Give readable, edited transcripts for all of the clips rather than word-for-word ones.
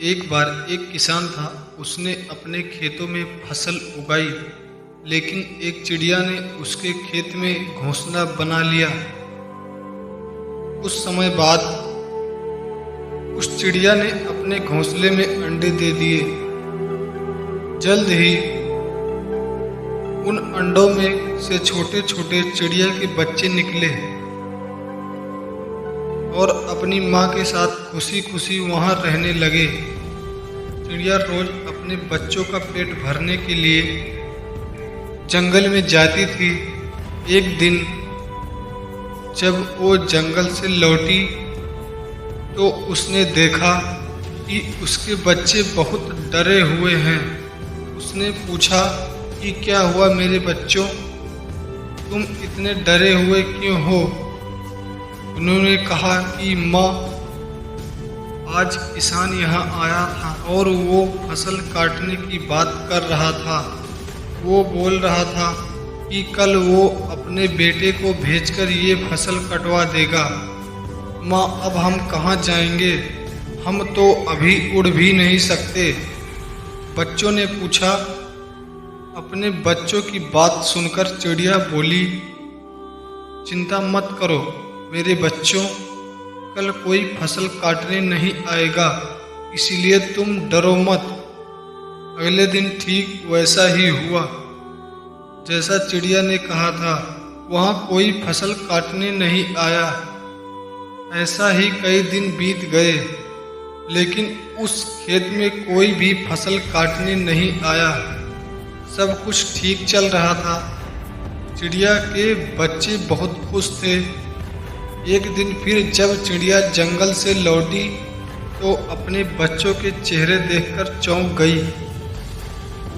एक बार एक किसान था। उसने अपने खेतों में फसल उगाई, लेकिन एक चिड़िया ने उसके खेत में घोंसला बना लिया। कुछ समय बाद उस चिड़िया ने अपने घोंसले में अंडे दे दिए। जल्द ही उन अंडों में से छोटे छोटे चिड़िया के बच्चे निकले और अपनी माँ के साथ खुशी खुशी वहाँ रहने लगे। चिड़िया रोज अपने बच्चों का पेट भरने के लिए जंगल में जाती थी। एक दिन जब वो जंगल से लौटी तो उसने देखा कि उसके बच्चे बहुत डरे हुए हैं। उसने पूछा कि क्या हुआ मेरे बच्चों, तुम इतने डरे हुए क्यों हो? उन्होंने कहा कि माँ, आज किसान यहाँ आया था और वो फसल काटने की बात कर रहा था। वो बोल रहा था कि कल वो अपने बेटे को भेजकर ये फसल कटवा देगा। माँ, अब हम कहाँ जाएंगे? हम तो अभी उड़ भी नहीं सकते। बच्चों ने पूछा। अपने बच्चों की बात सुनकर चिड़िया बोली, चिंता मत करो मेरे बच्चों, कल कोई फसल काटने नहीं आएगा, इसीलिए तुम डरो मत। अगले दिन ठीक वैसा ही हुआ जैसा चिड़िया ने कहा था। वहाँ कोई फसल काटने नहीं आया। ऐसा ही कई दिन बीत गए, लेकिन उस खेत में कोई भी फसल काटने नहीं आया। सब कुछ ठीक चल रहा था। चिड़िया के बच्चे बहुत खुश थे। एक दिन फिर जब चिड़िया जंगल से लौटी तो अपने बच्चों के चेहरे देखकर चौंक गई।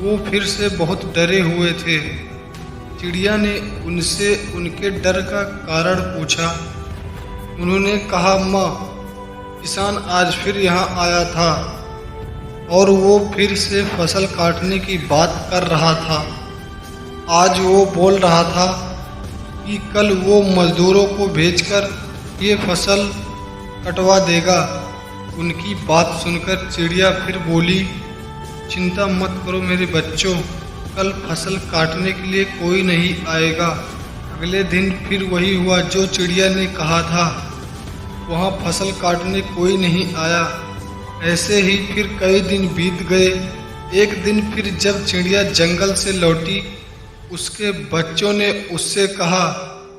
वो फिर से बहुत डरे हुए थे। चिड़िया ने उनसे उनके डर का कारण पूछा। उन्होंने कहा, माँ, किसान आज फिर यहाँ आया था और वो फिर से फसल काटने की बात कर रहा था। आज वो बोल रहा था कि कल वो मजदूरों को भेजकर ये फसल कटवा देगा। उनकी बात सुनकर चिड़िया फिर बोली, चिंता मत करो मेरे बच्चों, कल फसल काटने के लिए कोई नहीं आएगा। अगले दिन फिर वही हुआ जो चिड़िया ने कहा था। वहाँ फसल काटने कोई नहीं आया। ऐसे ही फिर कई दिन बीत गए। एक दिन फिर जब चिड़िया जंगल से लौटी, उसके बच्चों ने उससे कहा,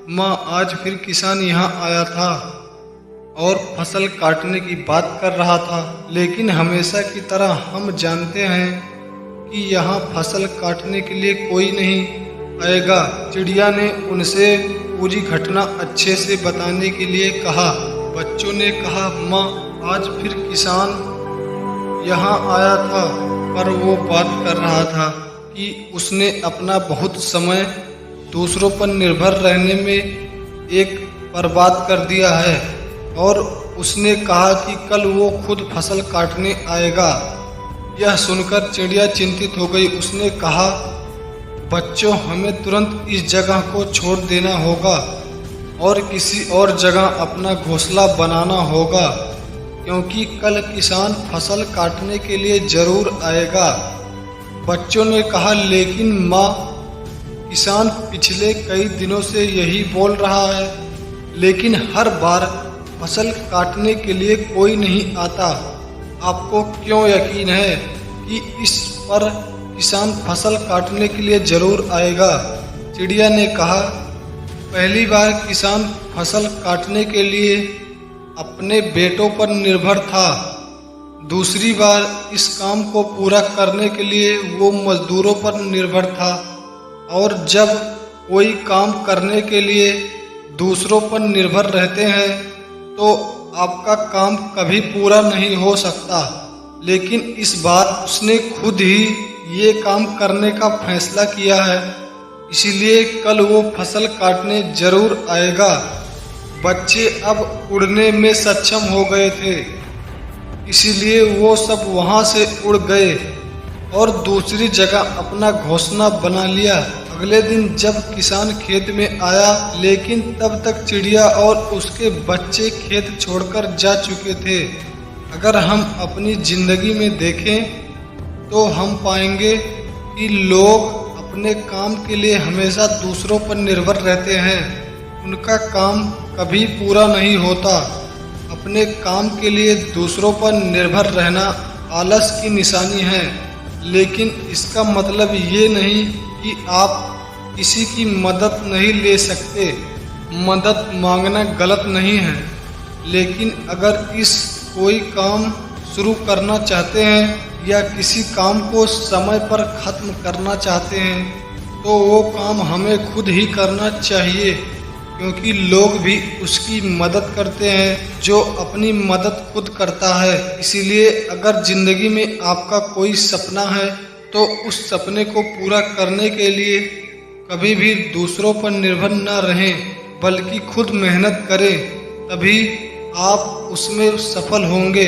माँ, आज फिर किसान यहाँ आया था और फसल काटने की बात कर रहा था, लेकिन हमेशा की तरह हम जानते हैं कि यहाँ फसल काटने के लिए कोई नहीं आएगा। चिड़िया ने उनसे पूरी घटना अच्छे से बताने के लिए कहा। बच्चों ने कहा, माँ, आज फिर किसान यहाँ आया था, पर वो बात कर रहा था कि उसने अपना बहुत समय दूसरों पर निर्भर रहने में एक बर्बाद कर दिया है और उसने कहा कि कल वो खुद फसल काटने आएगा। यह सुनकर चिड़िया चिंतित हो गई। उसने कहा, बच्चों, हमें तुरंत इस जगह को छोड़ देना होगा और किसी और जगह अपना घोंसला बनाना होगा, क्योंकि कल किसान फसल काटने के लिए जरूर आएगा। बच्चों ने कहा, लेकिन माँ, किसान पिछले कई दिनों से यही बोल रहा है, लेकिन हर बार फसल काटने के लिए कोई नहीं आता। आपको क्यों यकीन है कि इस पर किसान फसल काटने के लिए जरूर आएगा? चिड़िया ने कहा, पहली बार किसान फसल काटने के लिए अपने बेटों पर निर्भर था। दूसरी बार इस काम को पूरा करने के लिए वो मजदूरों पर निर्भर था। और जब कोई काम करने के लिए दूसरों पर निर्भर रहते हैं तो आपका काम कभी पूरा नहीं हो सकता। लेकिन इस बार उसने खुद ही ये काम करने का फैसला किया है, इसीलिए कल वो फसल काटने जरूर आएगा। बच्चे अब उड़ने में सक्षम हो गए थे, इसीलिए वो सब वहाँ से उड़ गए और दूसरी जगह अपना घोंसला बना लिया। अगले दिन जब किसान खेत में आया, लेकिन तब तक चिड़िया और उसके बच्चे खेत छोड़कर जा चुके थे। अगर हम अपनी ज़िंदगी में देखें तो हम पाएंगे कि लोग अपने काम के लिए हमेशा दूसरों पर निर्भर रहते हैं। उनका काम कभी पूरा नहीं होता। अपने काम के लिए दूसरों पर निर्भर रहना आलस की निशानी है, लेकिन इसका मतलब ये नहीं कि आप किसी की मदद नहीं ले सकते। मदद मांगना गलत नहीं है, लेकिन अगर इस कोई काम शुरू करना चाहते हैं या किसी काम को समय पर ख़त्म करना चाहते हैं तो वो काम हमें खुद ही करना चाहिए, क्योंकि लोग भी उसकी मदद करते हैं जो अपनी मदद खुद करता है। इसीलिए अगर ज़िंदगी में आपका कोई सपना है तो उस सपने को पूरा करने के लिए कभी भी दूसरों पर निर्भर न रहें, बल्कि खुद मेहनत करें, तभी आप उसमें सफल होंगे।